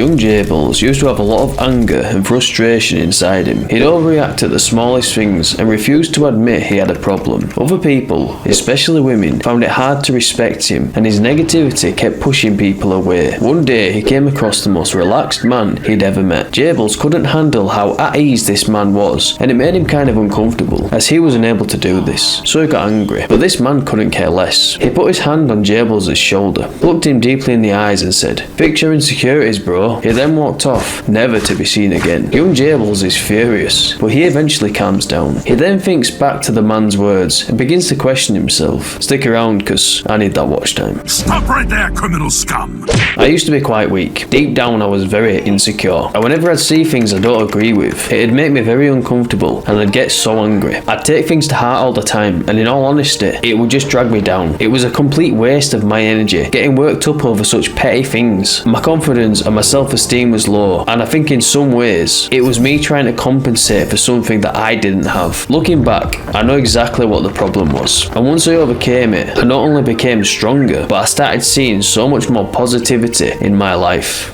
Young Jables used to have a lot of anger and frustration inside him. He'd overreact at the smallest things and refused to admit he had a problem. Other people, especially women, found it hard to respect him, and his negativity kept pushing people away. One day he came across the most relaxed man he'd ever met. Jables couldn't handle how at ease this man was, and it made him kind of uncomfortable, as he was unable to do this, so he got angry. But this man couldn't care less. He put his hand on Jables' shoulder, looked him deeply in the eyes and said, "Fix your insecurities, bro." He then walked off, never to be seen again. Young Jables is furious, but he eventually calms down. He then thinks back to the man's words and begins to question himself. Stick around, cause I need that watch time. Stop right there, criminal scum! I used to be quite weak. Deep down I was very insecure, and whenever I'd see things I don't agree with, it'd make me very uncomfortable and I'd get so angry. I'd take things to heart all the time, and in all honesty, it would just drag me down. It was a complete waste of my energy, getting worked up over such petty things. My confidence and my self-esteem was low, and I think in some ways, it was me trying to compensate for something that I didn't have. Looking back, I know exactly what the problem was, and once I overcame it, I not only became stronger, but I started seeing so much more positivity in my life.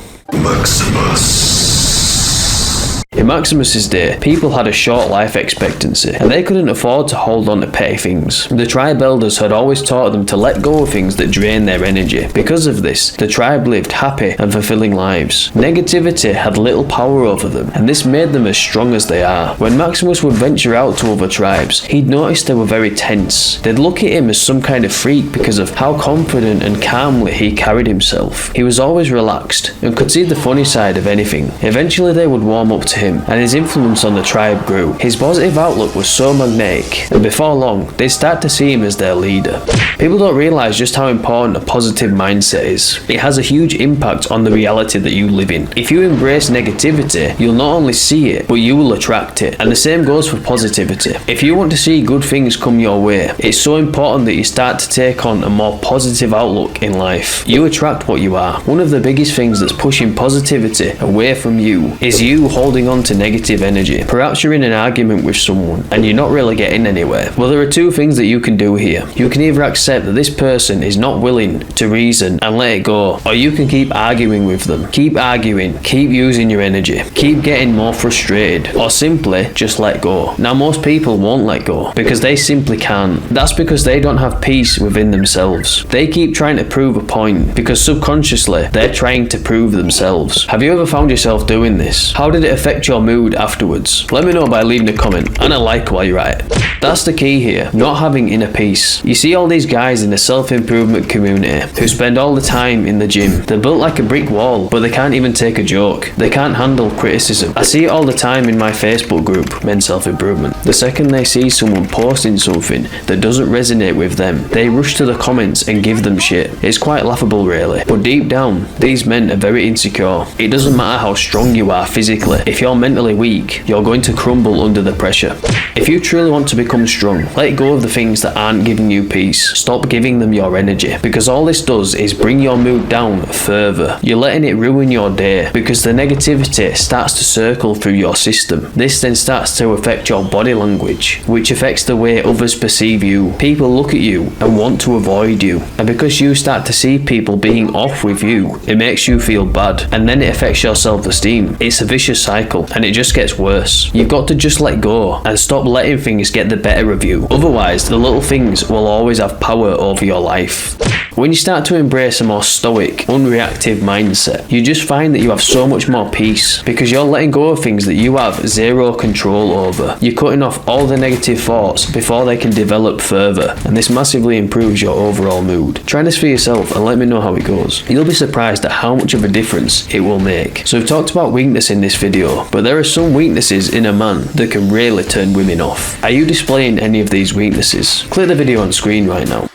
In Maximus's day, people had a short life expectancy, and they couldn't afford to hold on to petty things. The tribe elders had always taught them to let go of things that drain their energy. Because of this, the tribe lived happy and fulfilling lives. Negativity had little power over them, and this made them as strong as they are. When Maximus would venture out to other tribes, he'd notice they were very tense. They'd look at him as some kind of freak because of how confident and calmly he carried himself. He was always relaxed and could see the funny side of anything. Eventually they would warm up to him, and his influence on the tribe grew. His positive outlook was so magnetic, and before long, they'd start to see him as their leader. People don't realise just how important a positive mindset is. It has a huge impact on the reality that you live in. If you embrace negativity, you'll not only see it, but you will attract it. And the same goes for positivity. If you want to see good things come your way, it's so important that you start to take on a more positive outlook in life. You attract what you are. One of the biggest things that's pushing positivity away from you is you holding on to negative energy. Perhaps you're in an argument with someone and you're not really getting anywhere. Well, there are two things that you can do here. You can either accept that this person is not willing to reason and let it go, or you can keep arguing with them. Keep arguing, keep using your energy, keep getting more frustrated, or simply just let go. Now, most people won't let go because they simply can't. That's because they don't have peace within themselves. They keep trying to prove a point because subconsciously they're trying to prove themselves. Have you ever found yourself doing this? How did it affect your mood afterwards? Let me know by leaving a comment and a like while you're at it. That's the key here, not having inner peace. You see all these guys in the self-improvement community who spend all the time in the gym. They're built like a brick wall, but they can't even take a joke. They can't handle criticism. I see it all the time in my Facebook group, Men Self-Improvement. The second they see someone posting something that doesn't resonate with them, they rush to the comments and give them shit. It's quite laughable really, but deep down, these men are very insecure. It doesn't matter how strong you are physically. If you're mentally weak, you're going to crumble under the pressure. If you truly want to become strong, let go of the things that aren't giving you peace. Stop giving them your energy, because all this does is bring your mood down further. You're letting it ruin your day because the negativity starts to circle through your system. This then starts to affect your body language, which affects the way others perceive you. People look at you and want to avoid you, and because you start to see people being off with you, it makes you feel bad, and then it affects your self-esteem. It's a vicious cycle, and it just gets worse. You've got to just let go and stop letting things get the better of you. Otherwise, the little things will always have power over your life. When you start to embrace a more stoic, unreactive mindset, you just find that you have so much more peace because you're letting go of things that you have zero control over. You're cutting off all the negative thoughts before they can develop further, and this massively improves your overall mood. Try this for yourself and let me know how it goes. You'll be surprised at how much of a difference it will make. So we've talked about weakness in this video, but there are some weaknesses in a man that can really turn women off. Are you displaying any of these weaknesses? Click the video on screen right now.